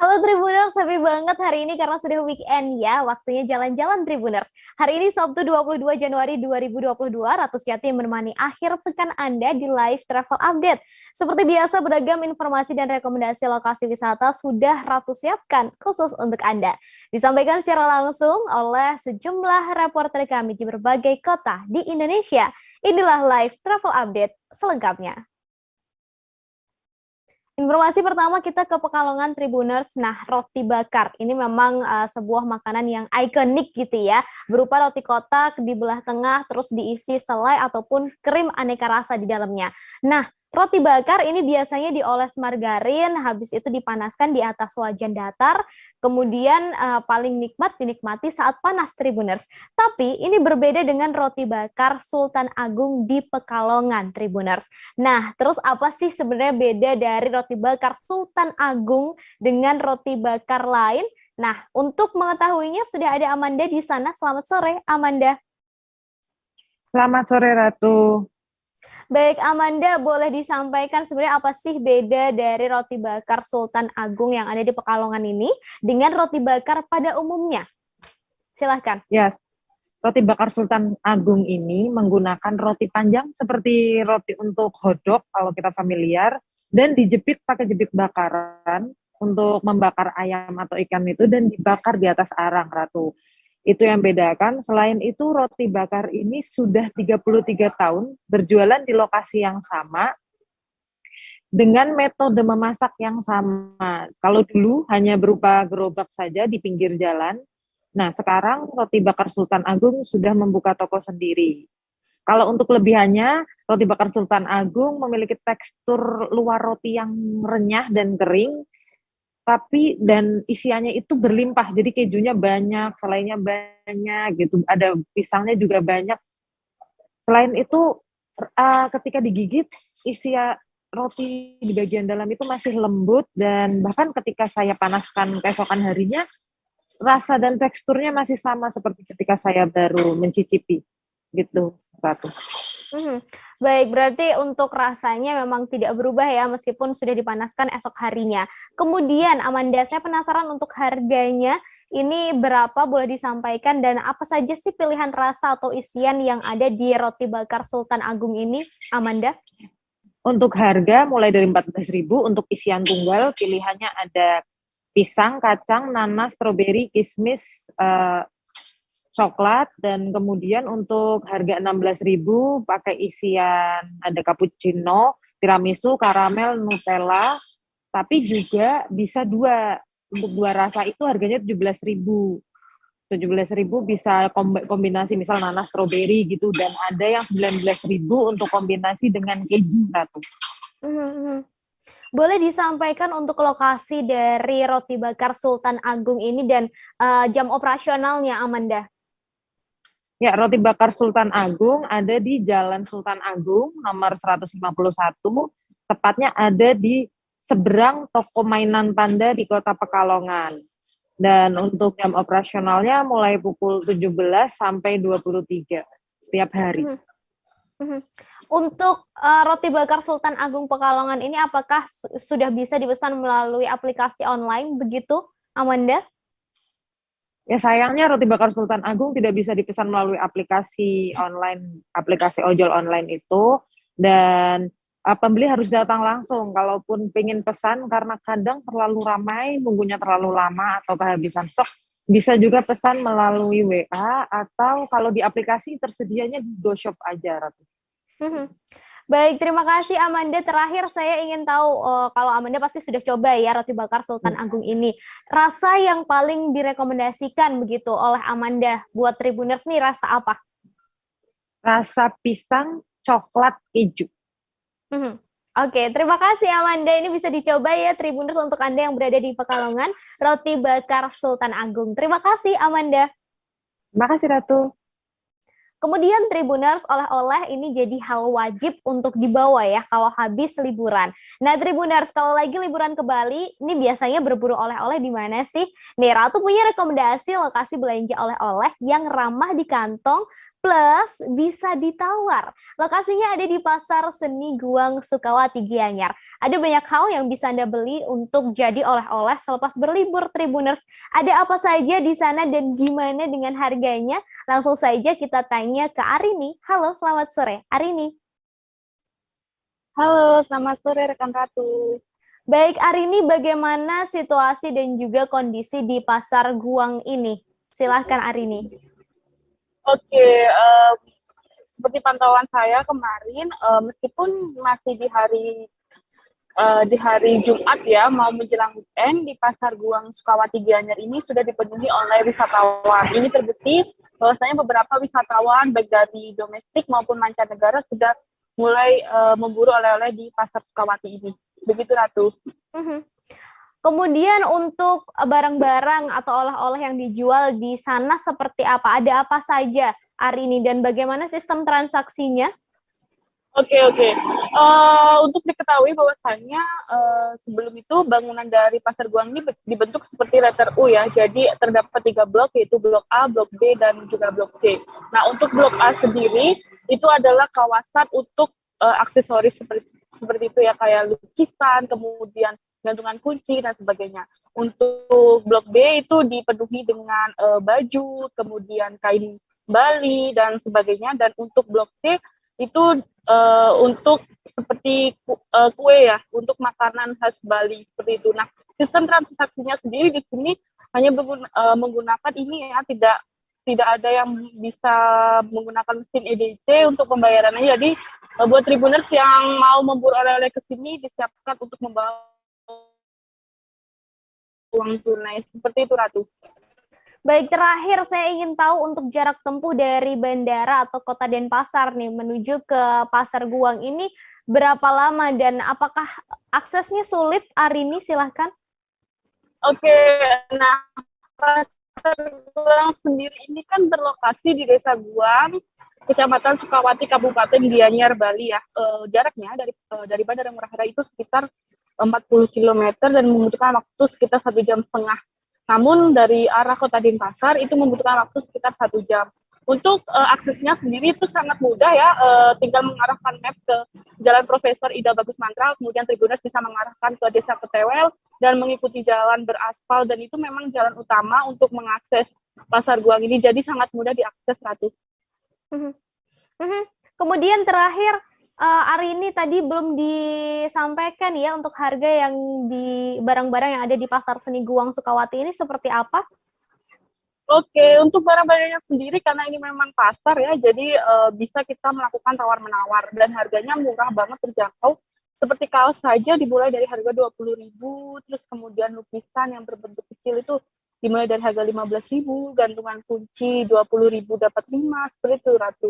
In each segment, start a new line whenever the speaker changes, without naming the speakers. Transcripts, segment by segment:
Halo Tribuners, happy banget hari ini karena sudah weekend ya, waktunya jalan-jalan Tribuners. Hari ini Sabtu 22 Januari 2022, Ratu Sejati menemani akhir pekan Anda di Live Travel Update. Seperti biasa, beragam informasi dan rekomendasi lokasi wisata sudah Ratu siapkan khusus untuk Anda. Disampaikan secara langsung oleh sejumlah reporter kami di berbagai kota di Indonesia. Inilah Live Travel Update selengkapnya. Informasi pertama kita ke Pekalongan Tribuners. Nah, roti bakar ini memang sebuah makanan yang ikonik gitu ya, berupa roti kotak di belah tengah terus diisi selai ataupun krim aneka rasa di dalamnya. Nah, roti bakar ini biasanya dioles margarin, habis itu dipanaskan di atas wajan datar, kemudian paling nikmat dinikmati saat panas Tribuners. Tapi ini berbeda dengan roti bakar Sultan Agung di Pekalongan Tribuners. Nah, terus apa sih sebenarnya beda dari roti bakar Sultan Agung dengan roti bakar lain? Nah, untuk mengetahuinya sudah ada Amanda di sana. Selamat sore, Amanda.
Selamat sore, Ratu.
Baik, Amanda, boleh disampaikan sebenarnya apa sih beda dari roti bakar Sultan Agung yang ada di Pekalongan ini dengan roti bakar pada umumnya? Silahkan.
Yes, roti bakar Sultan Agung ini menggunakan roti panjang seperti roti untuk hotdog kalau kita familiar, dan dijepit pakai jepit bakaran untuk membakar ayam atau ikan itu dan dibakar di atas arang, Ratu. Itu yang bedakan. Selain itu, roti bakar ini sudah 33 tahun berjualan di lokasi yang sama dengan metode memasak yang sama. Kalau dulu hanya berupa gerobak saja di pinggir jalan, nah sekarang roti bakar Sultan Agung sudah membuka toko sendiri. Kalau untuk kelebihannya, roti bakar Sultan Agung memiliki tekstur luar roti yang renyah dan kering, tapi dan isiannya itu berlimpah, jadi kejunya banyak, selainya banyak gitu, ada pisangnya juga banyak. Selain itu ketika digigit isi roti di bagian dalam itu masih lembut, dan bahkan ketika saya panaskan keesokan harinya rasa dan teksturnya masih sama seperti ketika saya baru mencicipi gitu, Ratu.
Baik, berarti untuk rasanya memang tidak berubah ya meskipun sudah dipanaskan esok harinya. Kemudian Amanda, saya penasaran untuk harganya ini berapa, boleh disampaikan, dan apa saja sih pilihan rasa atau isian yang ada di roti bakar Sultan Agung ini, Amanda?
Untuk harga mulai dari 14.000 untuk isian tunggal, pilihannya ada pisang, kacang, nanas, stroberi, kismis, coklat, dan kemudian untuk harga 16.000 pakai isian ada cappuccino, tiramisu, karamel, Nutella, tapi juga bisa dua. Untuk dua rasa itu harganya 17.000. 17.000 bisa kombinasi misal nanas stroberi gitu, dan ada yang 19.000 untuk kombinasi dengan keju, Ratu.
Boleh disampaikan untuk lokasi dari roti bakar Sultan Agung ini dan jam operasionalnya, Amanda?
Ya, roti bakar Sultan Agung ada di Jalan Sultan Agung nomor 151, tepatnya ada di seberang toko mainan Panda di Kota Pekalongan. Dan untuk jam operasionalnya mulai pukul 17 sampai 23 setiap hari.
Untuk roti bakar Sultan Agung Pekalongan ini apakah sudah bisa dipesan melalui aplikasi online begitu, Amanda?
Ya, sayangnya roti bakar Sultan Agung tidak bisa dipesan melalui aplikasi online, aplikasi ojol online itu, dan pembeli harus datang langsung kalaupun pengen pesan, karena kadang terlalu ramai, nunggunya terlalu lama atau kehabisan stok. Bisa juga pesan melalui WA, atau kalau di aplikasi tersedianya di GoShop aja, Ratu.
Baik, terima kasih Amanda. Terakhir saya ingin tahu, kalau Amanda pasti sudah coba ya roti bakar Sultan Agung ini. Rasa yang paling direkomendasikan begitu oleh Amanda buat Tribuners nih rasa apa?
Rasa pisang, coklat, keju.
Oke, terima kasih Amanda. Ini bisa dicoba ya Tribuners untuk Anda yang berada di Pekalongan, roti bakar Sultan Agung. Terima kasih Amanda.
Terima kasih, Ratu.
Kemudian Tribuners, oleh-oleh ini jadi hal wajib untuk dibawa ya kalau habis liburan. Nah Tribuners, kalau lagi liburan ke Bali, ini biasanya berburu oleh-oleh di mana sih? Nih Ratu punya rekomendasi lokasi belanja oleh-oleh yang ramah di kantong, plus bisa ditawar. Lokasinya ada di Pasar Seni Guang Sukawati Gianyar. Ada banyak hal yang bisa Anda beli untuk jadi oleh-oleh selepas berlibur Tribuners. Ada apa saja di sana dan gimana dengan harganya? Langsung saja kita tanya ke Arini. Halo, selamat sore. Arini.
Halo, selamat sore rekan Ratu.
Baik, Arini, bagaimana situasi dan juga kondisi di Pasar Guang ini? Silahkan, Arini.
Oke, seperti pantauan saya kemarin, meskipun masih di hari Jumat ya, mau menjelang weekend, di Pasar Guang Sukawati Gianyar ini sudah dipenuhi oleh wisatawan. Ini terbukti bahwasanya beberapa wisatawan baik dari domestik maupun mancanegara sudah mulai memburu oleh-oleh di Pasar Sukawati ini. Begitu, Ratu.
Kemudian untuk barang-barang atau oleh-oleh yang dijual di sana seperti apa? Ada apa saja, Arini, dan bagaimana sistem transaksinya?
Oke. Untuk diketahui bahwasannya sebelum itu bangunan dari Pasar Guang ini dibentuk seperti letter U ya. Jadi terdapat 3 blok, yaitu blok A, blok B, dan juga blok C. Nah, untuk blok A sendiri itu adalah kawasan untuk aksesoris seperti itu ya, kayak lukisan, kemudian gantungan kunci dan sebagainya. Untuk blok B itu dipenuhi dengan baju, kemudian kain Bali dan sebagainya. Dan untuk blok C itu untuk seperti kue ya, untuk makanan khas Bali seperti itu. Nah, sistem transaksinya sendiri di sini hanya menggunakan ini ya, tidak ada yang bisa menggunakan mesin EDC untuk pembayarannya. Jadi buat Tribuners yang mau memburu oleh-oleh ke sini disiapkan untuk membawa uang tunai. Seperti itu, Ratu.
Baik, terakhir saya ingin tahu untuk jarak tempuh dari bandara atau kota Denpasar nih menuju ke Pasar Guang ini berapa lama dan apakah aksesnya sulit, Arini? Silahkan.
Oke, nah Pasar Guang sendiri ini kan berlokasi di Desa Guang, Kecamatan Sukawati, Kabupaten Gianyar, Bali ya. Jaraknya dari Bandara Ngurah Rai itu sekitar 40 km dan membutuhkan waktu sekitar 1,5 jam. Namun dari arah kota Denpasar itu membutuhkan waktu sekitar 1 jam. Untuk aksesnya sendiri itu sangat mudah ya, tinggal mengarahkan maps ke Jalan Profesor Ida Bagus Mantra, kemudian Tribuners bisa mengarahkan ke Desa Ketewel dan mengikuti jalan beraspal, dan itu memang jalan utama untuk mengakses Pasar Guang ini, jadi sangat mudah diakses, Ratu.
Kemudian terakhir, Arini tadi belum disampaikan ya untuk harga yang di barang-barang yang ada di Pasar Seni Guang Sukawati ini seperti apa?
Oke, untuk barang-barangnya sendiri karena ini memang pasar ya, jadi bisa kita melakukan tawar-menawar dan harganya murah banget, terjangkau. Seperti kaos saja dimulai dari harga 20.000, terus kemudian lukisan yang berbentuk kecil itu dimulai dari harga 15.000, gantungan kunci 20.000 dapat 5, seperti itu, Ratu.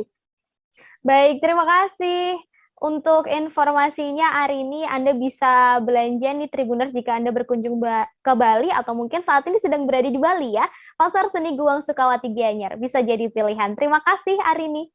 Baik, terima kasih untuk informasinya, Arini. Anda bisa belanja nih Tribuners jika Anda berkunjung ke Bali atau mungkin saat ini sedang berada di Bali ya. Pasar Seni Guang Sukawati Gianyar bisa jadi pilihan. Terima kasih, Arini.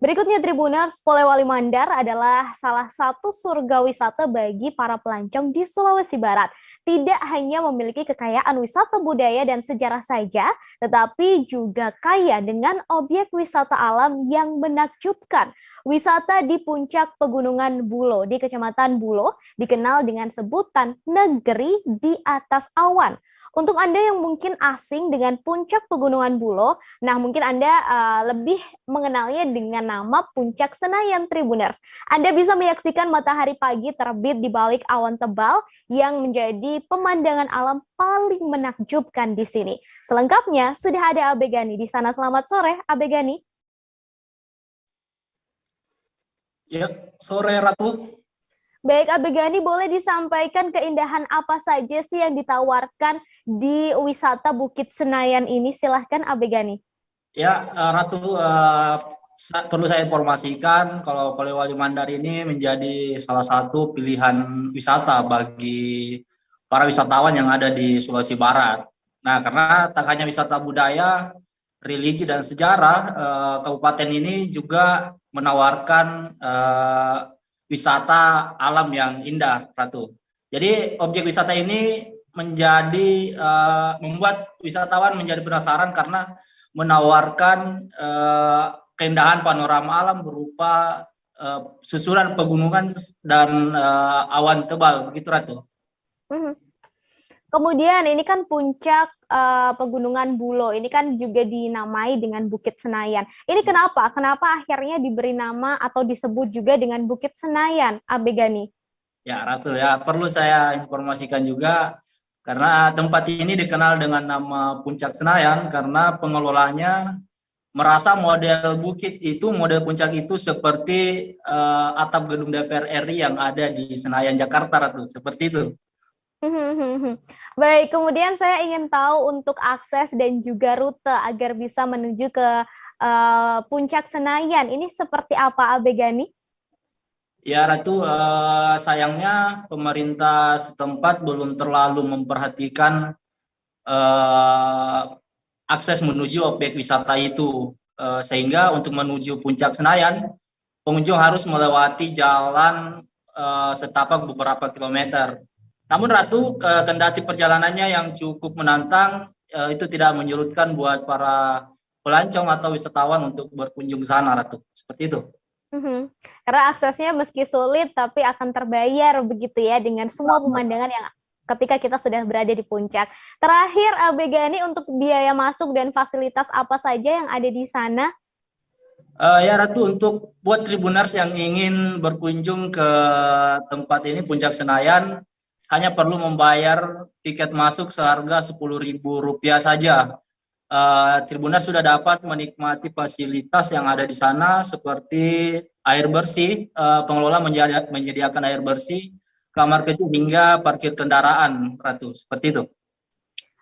Berikutnya Tribuners, Polewali Mandar adalah salah satu surga wisata bagi para pelancong di Sulawesi Barat. Tidak hanya memiliki kekayaan wisata budaya dan sejarah saja, tetapi juga kaya dengan objek wisata alam yang menakjubkan. Wisata di puncak Pegunungan Bulo di Kecamatan Bulo dikenal dengan sebutan negeri di atas awan. Untuk Anda yang mungkin asing dengan puncak Pegunungan Bulo, nah mungkin Anda lebih mengenalnya dengan nama Puncak Senayan, Tribuners. Anda bisa menyaksikan matahari pagi terbit di balik awan tebal yang menjadi pemandangan alam paling menakjubkan di sini. Selengkapnya sudah ada Abe Gani di sana. Selamat sore, Abe Gani.
Ya, sore Ratu.
Baik, Abe Gani, boleh disampaikan keindahan apa saja sih yang ditawarkan di wisata Bukit Senayan ini? Silahkan, Abe Gani.
Ya, Ratu, perlu saya informasikan kalau Polewali Mandar ini menjadi salah satu pilihan wisata bagi para wisatawan yang ada di Sulawesi Barat. Nah, karena tak hanya wisata budaya, religi, dan sejarah, kabupaten ini juga menawarkan wisata alam yang indah, Ratu. Jadi objek wisata ini membuat wisatawan menjadi penasaran karena menawarkan keindahan panorama alam berupa susulan pegunungan dan awan tebal, begitu Ratu.
Mhm. Kemudian ini kan puncak Pegunungan Bulo, ini kan juga dinamai dengan Bukit Senayan. Ini kenapa? Kenapa akhirnya diberi nama atau disebut juga dengan Bukit Senayan, Abegani?
Ya Ratu, ya perlu saya informasikan juga karena tempat ini dikenal dengan nama Puncak Senayan karena pengelolanya merasa model bukit itu, model puncak itu seperti atap gedung DPR RI yang ada di Senayan, Jakarta, Ratu. Seperti itu.
Baik, kemudian saya ingin tahu untuk akses dan juga rute agar bisa menuju ke Puncak Senayan. Ini seperti apa, Abegani?
Ya Ratu, sayangnya pemerintah setempat belum terlalu memperhatikan akses menuju objek wisata itu. Sehingga untuk menuju Puncak Senayan, pengunjung harus melewati jalan setapak beberapa kilometer. Namun Ratu, kendati perjalanannya yang cukup menantang, itu tidak menyurutkan buat para pelancong atau wisatawan untuk berkunjung ke sana, Ratu. Seperti itu.
Karena aksesnya meski sulit, tapi akan terbayar begitu ya dengan semua pemandangan yang ketika kita sudah berada di puncak. Terakhir, Abegani, untuk biaya masuk dan fasilitas apa saja yang ada di sana?
Ya Ratu, untuk buat Tribuners yang ingin berkunjung ke tempat ini, Puncak Senayan, hanya perlu membayar tiket masuk seharga Rp10.000 saja. Tribuners sudah dapat menikmati fasilitas yang ada di sana seperti air bersih, pengelola menyediakan air bersih, kamar kecil hingga parkir kendaraan, Ratu. Seperti itu.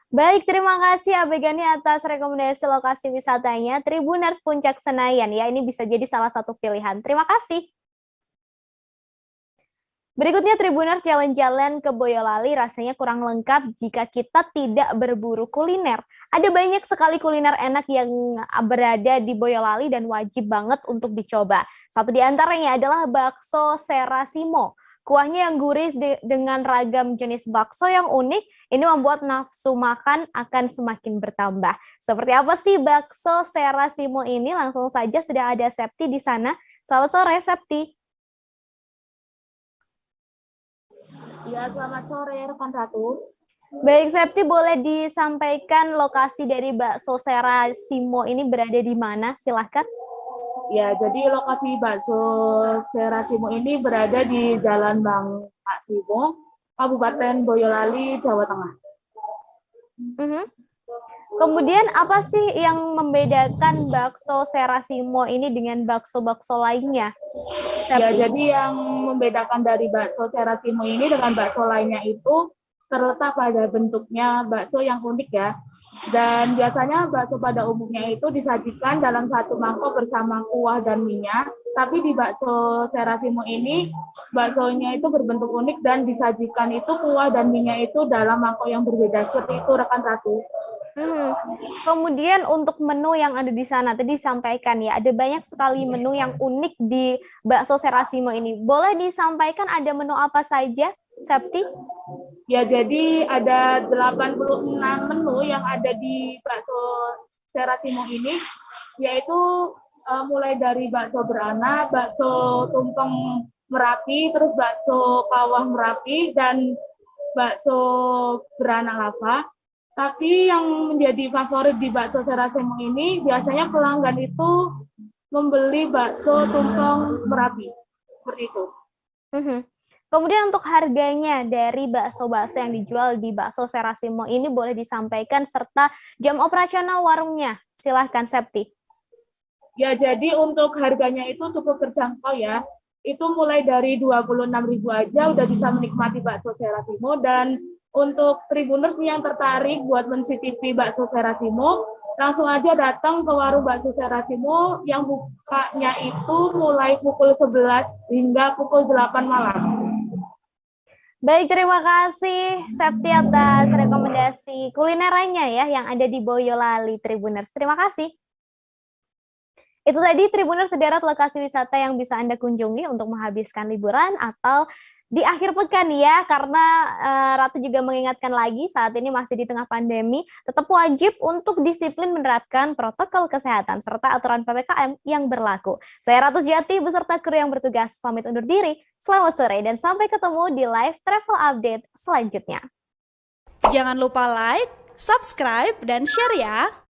Baik, terima kasih Abegani atas rekomendasi lokasi wisatanya. Tribuners Puncak Senayan ya, ini bisa jadi salah satu pilihan. Terima kasih. Berikutnya Tribuners jalan-jalan ke Boyolali rasanya kurang lengkap jika kita tidak berburu kuliner. Ada banyak sekali kuliner enak yang berada di Boyolali dan wajib banget untuk dicoba. Satu di antaranya adalah bakso Serasimo. Kuahnya yang gurih dengan ragam jenis bakso yang unik, ini membuat nafsu makan akan semakin bertambah. Seperti apa sih bakso Serasimo ini? Langsung saja sudah ada Septi di sana. Selamat sore, Septi.
Ya, selamat sore rekan Ratu.
Baik, Septi, boleh disampaikan lokasi dari bakso Serasimo ini berada di mana? Silahkan.
Ya, jadi lokasi bakso Serasimo ini berada di Jalan Bang Simo, Kabupaten Boyolali, Jawa Tengah.
Kemudian apa sih yang membedakan bakso Serasimo ini dengan bakso-bakso lainnya?
Ya, jadi yang membedakan dari bakso Serasimo ini dengan bakso lainnya itu terletak pada bentuknya bakso yang unik ya. Dan biasanya bakso pada umumnya itu disajikan dalam satu mangkok bersama kuah dan minyak. Tapi di bakso Serasimo ini, baksonya itu berbentuk unik dan disajikan itu kuah dan minyak itu dalam mangkok yang berbeda. Seperti itu rekan Ratu.
Kemudian untuk menu yang ada di sana, tadi disampaikan ya, ada banyak sekali menu yang unik di bakso Serasimo ini. Boleh disampaikan ada menu apa saja, Septi?
Ya, jadi ada 86 menu yang ada di bakso Serasimo ini, yaitu mulai dari bakso beranak, bakso tumpeng Merapi, terus bakso kawah Merapi, dan bakso beranak lava. Tapi yang menjadi favorit di bakso Serasimo ini, biasanya pelanggan itu membeli bakso tumpeng Merapi. Seperti itu.
Kemudian untuk harganya dari bakso-bakso yang dijual di bakso Serasimo ini boleh disampaikan serta jam operasional warungnya. Silahkan, Septi.
Ya, jadi untuk harganya itu cukup terjangkau ya. Itu mulai dari 26.000 aja udah bisa menikmati bakso Serasimo. Dan untuk Tribuners yang tertarik buat mencicipi bakso Serasimo, langsung aja datang ke warung bakso Serasimo yang bukanya itu mulai pukul 11 hingga pukul 8 malam.
Baik, terima kasih Septi atas rekomendasi kulinerannya ya yang ada di Boyolali, Tribuners. Terima kasih. Itu tadi Tribuners sederet lokasi wisata yang bisa Anda kunjungi untuk menghabiskan liburan atau di akhir pekan ya, karena Ratu juga mengingatkan lagi saat ini masih di tengah pandemi, tetap wajib untuk disiplin menerapkan protokol kesehatan serta aturan PPKM yang berlaku. Saya Ratu Jati beserta kru yang bertugas pamit undur diri. Selamat sore dan sampai ketemu di live travel update selanjutnya.
Jangan lupa like, subscribe, dan share ya!